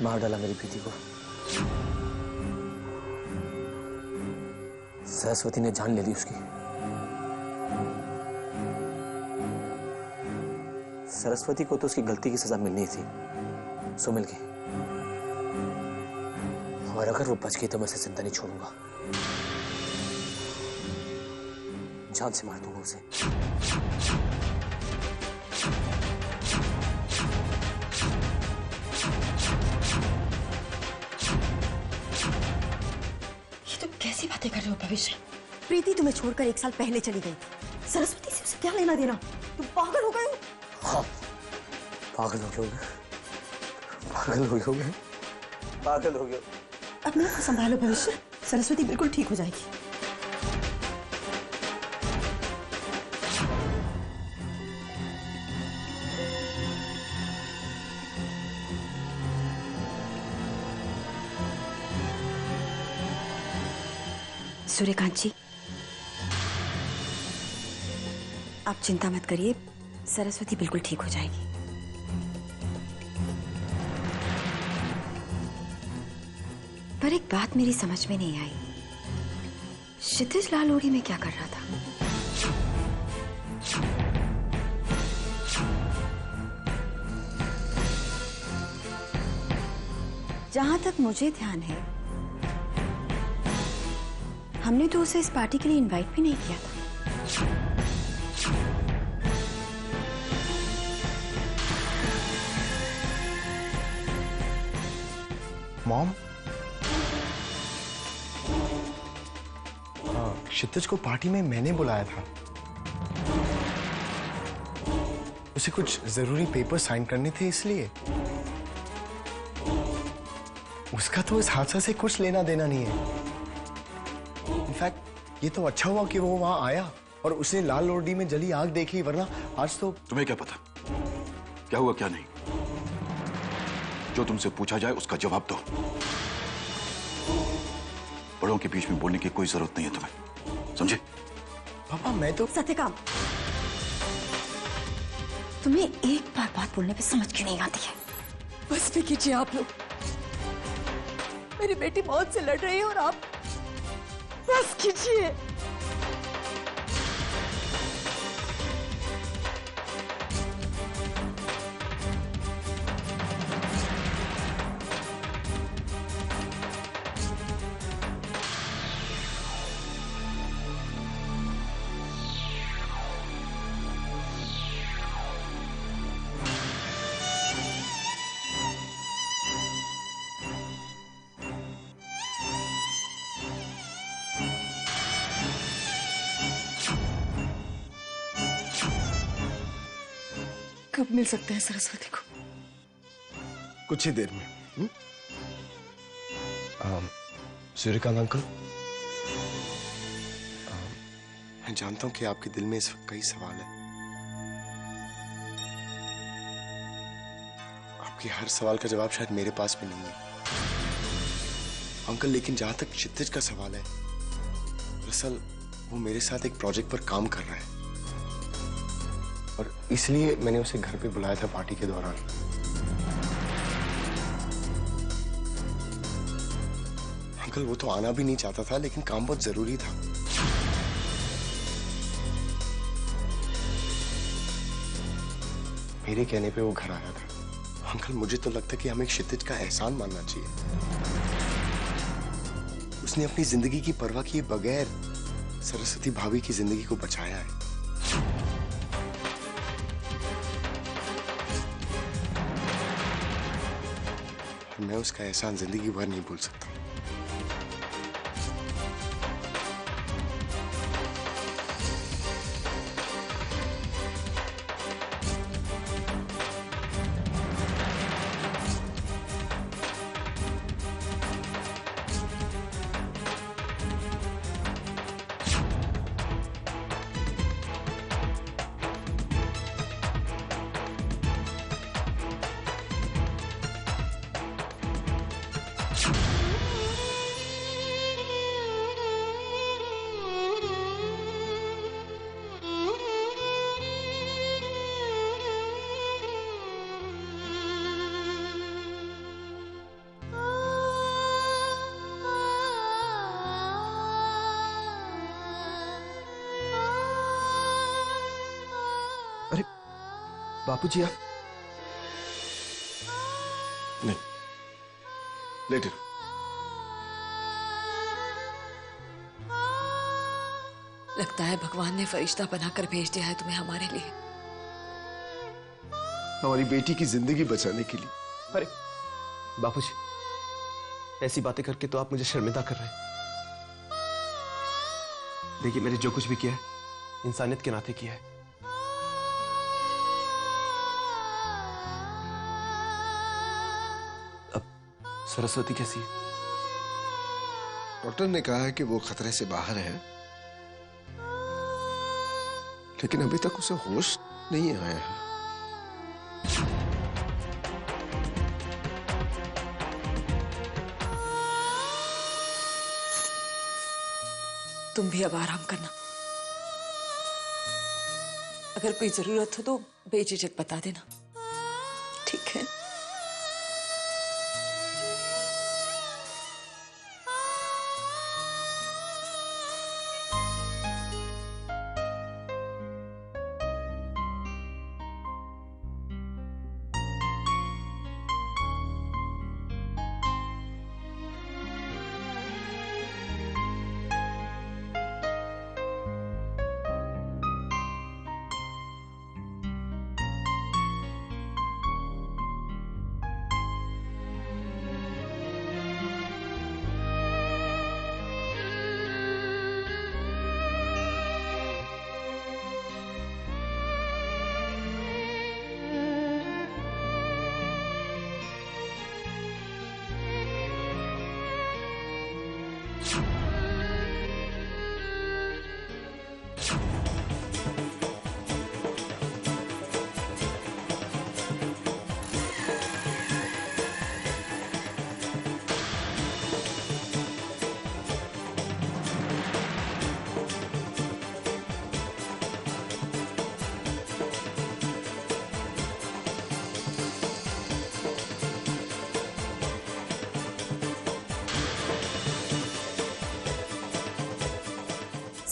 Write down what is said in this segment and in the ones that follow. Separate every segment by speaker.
Speaker 1: मार डाला मेरी प्रीति को। सरस्वती ने जान ले ली उसकी। सरस्वती को तो उसकी गलती की सजा मिलनी थी, सो मिल गई। और अगर वो बच गई तो मैं उसे जिंदा नहीं छोड़ूंगा, जान से मार दूंगा उसे।
Speaker 2: ये तुम कैसी बातें कर रहे हो भविष्य?
Speaker 3: प्रीति तुम्हें छोड़कर 1 साल पहले चली गई थी। सरस्वती से उसे क्या लेना देना? तुम पागल हो गए हो?
Speaker 1: हाँ, पागल हो गए, पागल हो गए, पागल हो गए।
Speaker 3: अपने आप को संभालो भविष्य, सरस्वती बिल्कुल ठीक हो जाएगी।
Speaker 2: सूर्यकांत जी, आप चिंता मत करिए, सरस्वती बिल्कुल ठीक हो जाएगी। पर एक बात मेरी समझ में नहीं आई, क्षितिज लाल लोरी में क्या कर रहा था? जहां तक मुझे ध्यान है, हमने तो उसे इस पार्टी के लिए इनवाइट भी नहीं किया था।
Speaker 4: मॉम, क्षितिज को पार्टी में मैंने बुलाया था। उसे कुछ जरूरी पेपर साइन करने थे, इसलिए। उसका तो इस हादसा से कुछ लेना देना नहीं है। इनफैक्ट ये तो अच्छा हुआ कि वो वहां आया और उसने लाल लोडी में जली आग देखी, वरना आज तो।
Speaker 5: तुम्हें क्या पता क्या हुआ क्या नहीं? जो तुमसे पूछा जाए उसका जवाब दो। बड़ों के बीच में बोलने की कोई जरूरत नहीं है तुम्हें, समझे?
Speaker 4: पापा मैं तो।
Speaker 3: सत्यकाम,
Speaker 2: तुम्हें एक बार बात बोलने पे समझ क्यों नहीं आती है?
Speaker 3: बस भी कीजिए आप लोग। मेरी बेटी मौत से लड़ रही है और आप बस कीजिए। कब मिल सकते हैं सरस्वती को?
Speaker 4: कुछ ही देर में। सूर्यकांत अंकल, मैं जानता हूं कि आपके दिल में इस वक्त कई सवाल है। आपके हर सवाल का जवाब शायद मेरे पास भी नहीं है अंकल, लेकिन जहां तक क्षितिज का सवाल है, दरअसल वो मेरे साथ एक प्रोजेक्ट पर काम कर रहा है और इसलिए मैंने उसे घर पे बुलाया था पार्टी के दौरान। अंकल वो तो आना भी नहीं चाहता था, लेकिन काम बहुत जरूरी था। मेरे कहने पे वो घर आया था। अंकल मुझे तो लगता है कि हमें क्षितिज का एहसान मानना चाहिए। उसने अपनी जिंदगी की परवाह किए बगैर सरस्वती भाभी की जिंदगी को बचाया है। मैं उसका एहसान जिंदगी भर नहीं भूल सकता।
Speaker 6: बापूजी आप
Speaker 4: नहीं, लेटे।
Speaker 3: लगता है भगवान ने फरिश्ता बनाकर भेज दिया है तुम्हें हमारे लिए।
Speaker 6: हमारी बेटी की जिंदगी बचाने के लिए। अरे बापूजी, ऐसी बातें करके तो आप मुझे शर्मिंदा कर रहे हैं। देखिए, मैंने जो कुछ भी किया है इंसानियत के नाते किया है। अब सरस्वती कैसी है?
Speaker 7: डॉक्टर ने कहा है कि वो खतरे से बाहर है, लेकिन अभी तक उसे होश नहीं आया है।
Speaker 3: तुम भी अब आराम करना। अगर कोई जरूरत हो तो बेझिझक बता देना, ठीक है?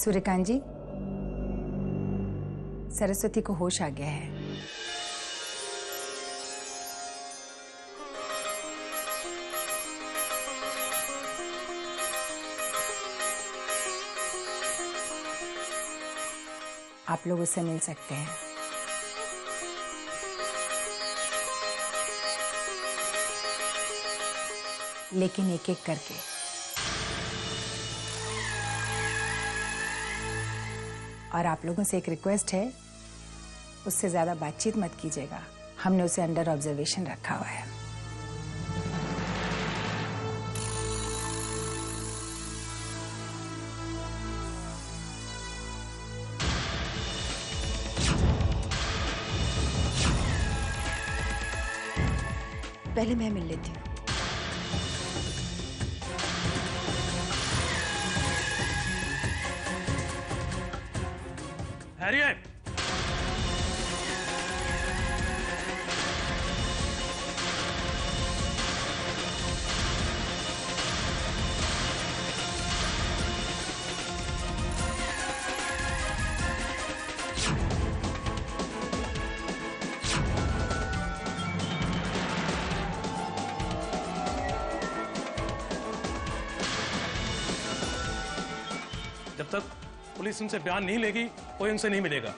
Speaker 8: सूर्यकांत जी, सरस्वती को होश आ गया है। आप लोग उससे मिल सकते हैं। लेकिन एक एक करके। और आप लोगों से एक रिक्वेस्ट है, उससे ज्यादा बातचीत मत कीजिएगा। हमने उसे अंडर ऑब्जर्वेशन रखा हुआ है।
Speaker 2: पहले मैं मिल लेती हूँ।
Speaker 9: हैरियट, जब तक पुलिस उनसे बयान नहीं लेगी कोई उनसे नहीं मिलेगा।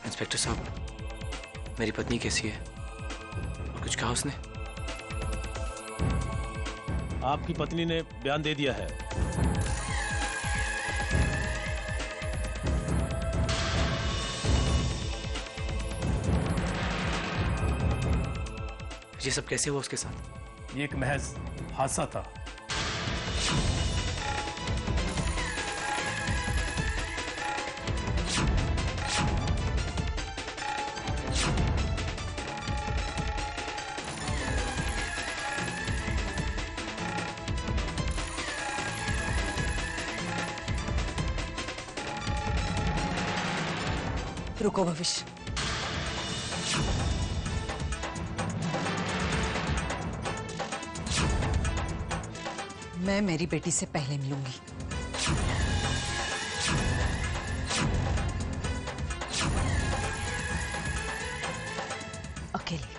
Speaker 1: इंस्पेक्टर साहब, मेरी पत्नी कैसी है? और कुछ कहा उसने?
Speaker 9: आपकी पत्नी ने बयान दे दिया है।
Speaker 10: ये सब कैसे हुआ उसके साथ?
Speaker 9: ये एक महज हादसा था।
Speaker 3: रुको भविष्य, मैं मेरी बेटी से पहले मिलूंगी। अकेले।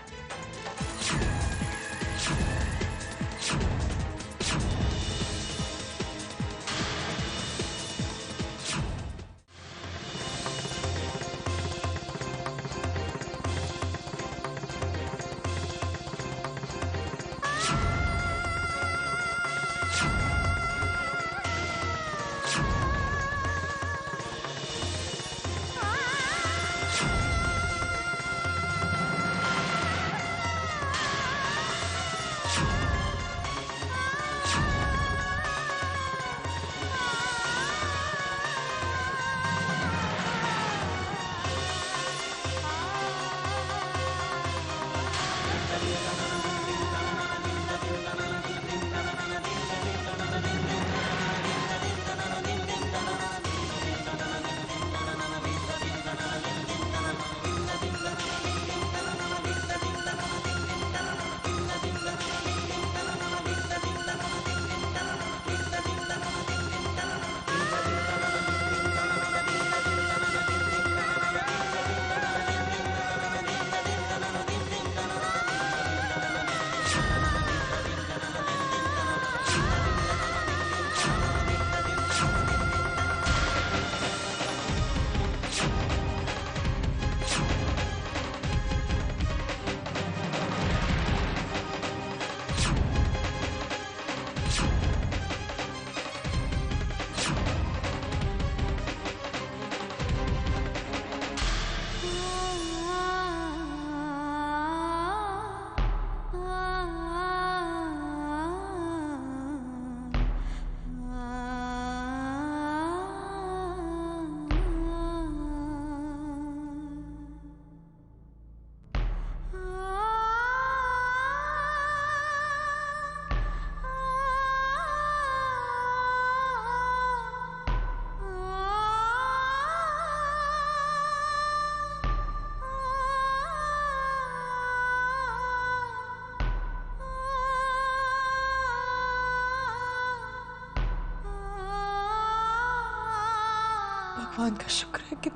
Speaker 3: भगवान का शुक्र है कि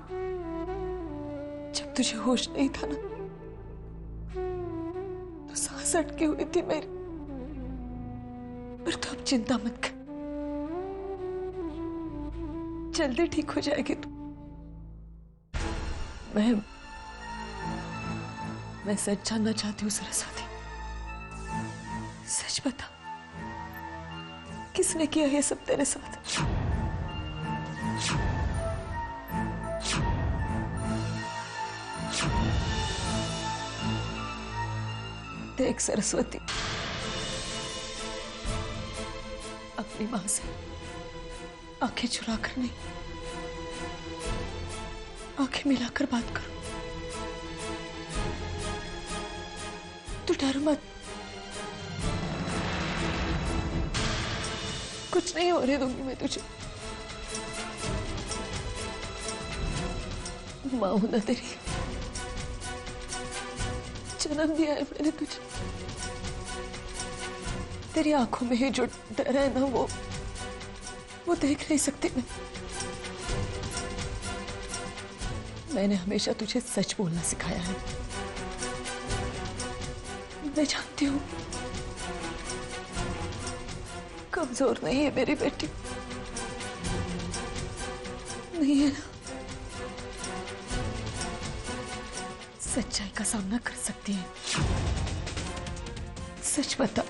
Speaker 3: जब तुझे होश नहीं था ना, तो सांस अटकी हुई थी मेरी। पर तो अब चिंता मत कर, जल्दी ठीक हो जाएगी तू। मैं सच जानना चाहती हूँ सरस्वती। सच बता, किसने किया ये सब तेरे साथ? देख सरस्वती, अपनी मां से आंखें चुराकर नहीं, आंखें मिलाकर बात करो। तू डर मत, कुछ नहीं होने दूंगी मैं तुझे। मां हूं ना तेरी, जन्म दिया है मैंने तुझे। तेरी आंखों में ही जो डर है ना, वो देख नहीं सकती मैं। मैंने हमेशा तुझे सच बोलना सिखाया है। मैं जानती हूँ कमजोर नहीं है मेरी बेटी, नहीं है ना? सच्चाई का सामना कर सकती है। सच बता,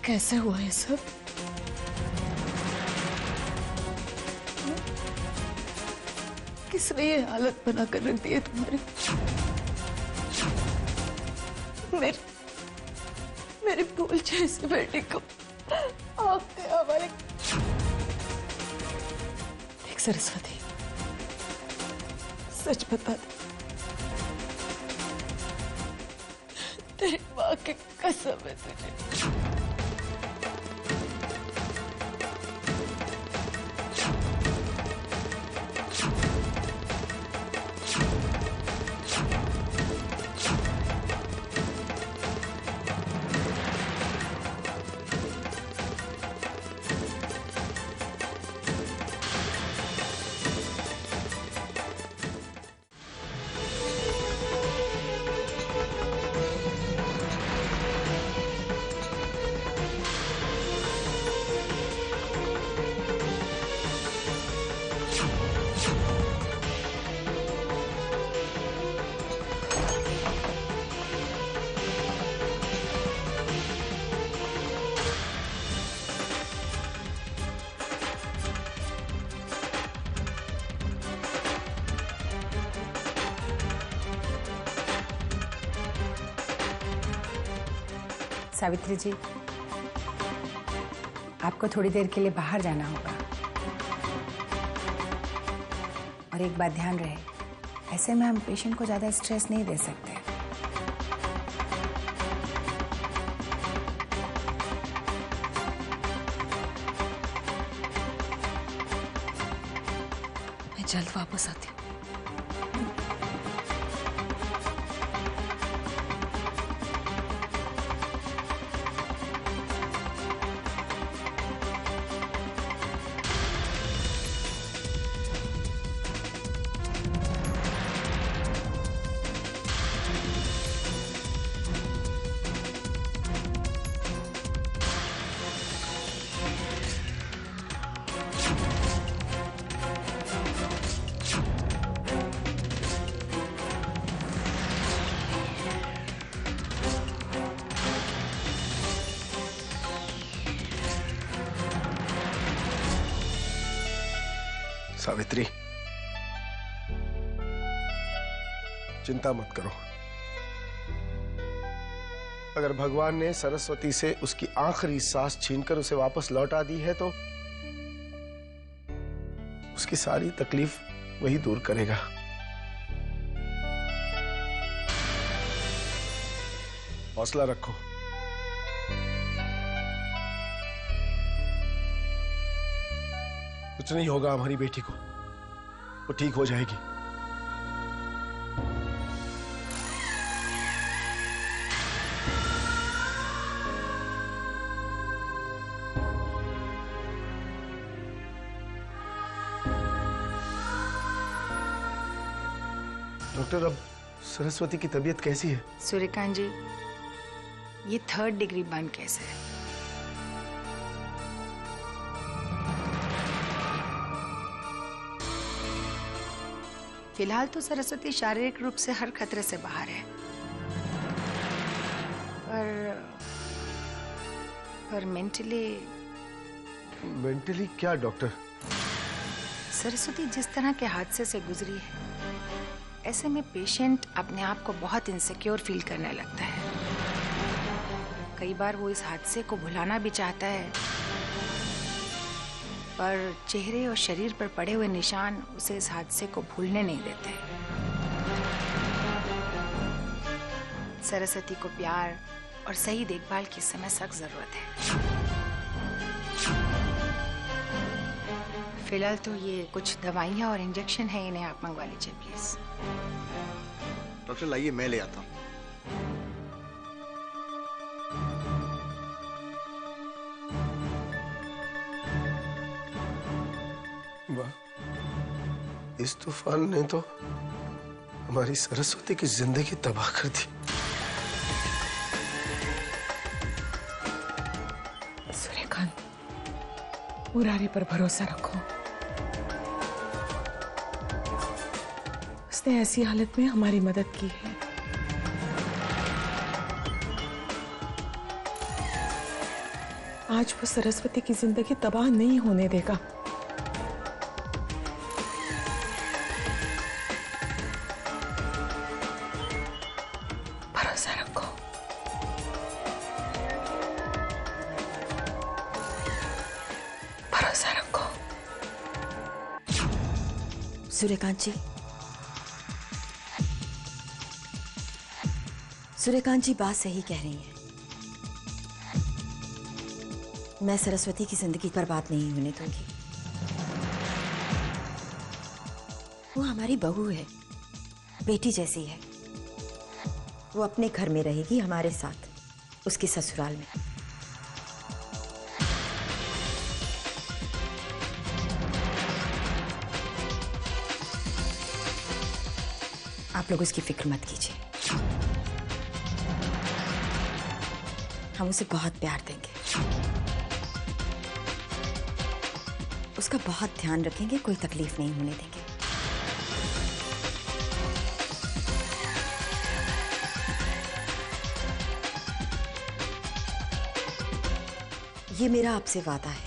Speaker 3: कैसे हुआ ये सब? किसने ये हालत बना कर रख दी है तुम्हारी? मेरे भूल जैसे बेटे को आपने हमारे। देख सरस्वती, सच बता दे, तेरी माँ की कसम है तुझे।
Speaker 8: सावित्री जी, आपको थोड़ी देर के लिए बाहर जाना होगा। और एक बात ध्यान रहे, ऐसे में हम पेशेंट को ज्यादा स्ट्रेस नहीं दे सकते।
Speaker 3: मैं जल्द वापस आती हूँ।
Speaker 7: सावित्री, चिंता मत करो। अगर भगवान ने सरस्वती से उसकी आखिरी सांस छीनकर उसे वापस लौटा दी है तो उसकी सारी तकलीफ वही दूर करेगा। हौसला रखो। कुछ नहीं होगा हमारी बेटी को, वो ठीक हो जाएगी। डॉक्टर, अब सरस्वती की तबीयत कैसी है?
Speaker 8: सूर्यकांत जी, ये 3rd डिग्री बर्न केस है। फिलहाल तो सरस्वती शारीरिक रूप से हर खतरे से बाहर है, पर मेंटली
Speaker 7: क्या डॉक्टर?
Speaker 8: सरस्वती जिस तरह के हादसे से गुजरी है, ऐसे में पेशेंट अपने आप को बहुत इनसिक्योर फील करने लगता है। कई बार वो इस हादसे को भुलाना भी चाहता है, पर चेहरे और शरीर पर पड़े हुए निशान उसे इस हादसे को भूलने नहीं देते। सरस्वती को प्यार और सही देखभाल की समय सख्त जरूरत है। फिलहाल तो ये कुछ दवाइयाँ और इंजेक्शन है, इन्हें आप मंगवा लीजिए प्लीज।
Speaker 4: डॉक्टर लाइए, मैं ले आता हूँ।
Speaker 7: इस तूफान ने तो हमारी सरस्वती की जिंदगी तबाह कर दी।
Speaker 3: सूर्यकांत, मुरारी पर भरोसा रखो। उसने ऐसी हालत में हमारी मदद की है। आज वो सरस्वती की जिंदगी तबाह नहीं होने देगा।
Speaker 2: सूर्यकांत जी, सूर्यकांत जी बात सही कह रही हैं। मैं सरस्वती की जिंदगी बर्बाद नहीं होने दूंगी। वो हमारी बहू है, बेटी जैसी है। वो अपने घर में रहेगी हमारे साथ, उसके ससुराल में। आप लोग उसकी फिक्र मत कीजिए। हम उसे बहुत प्यार देंगे, उसका बहुत ध्यान रखेंगे, कोई तकलीफ नहीं होने देंगे। ये मेरा आपसे वादा है।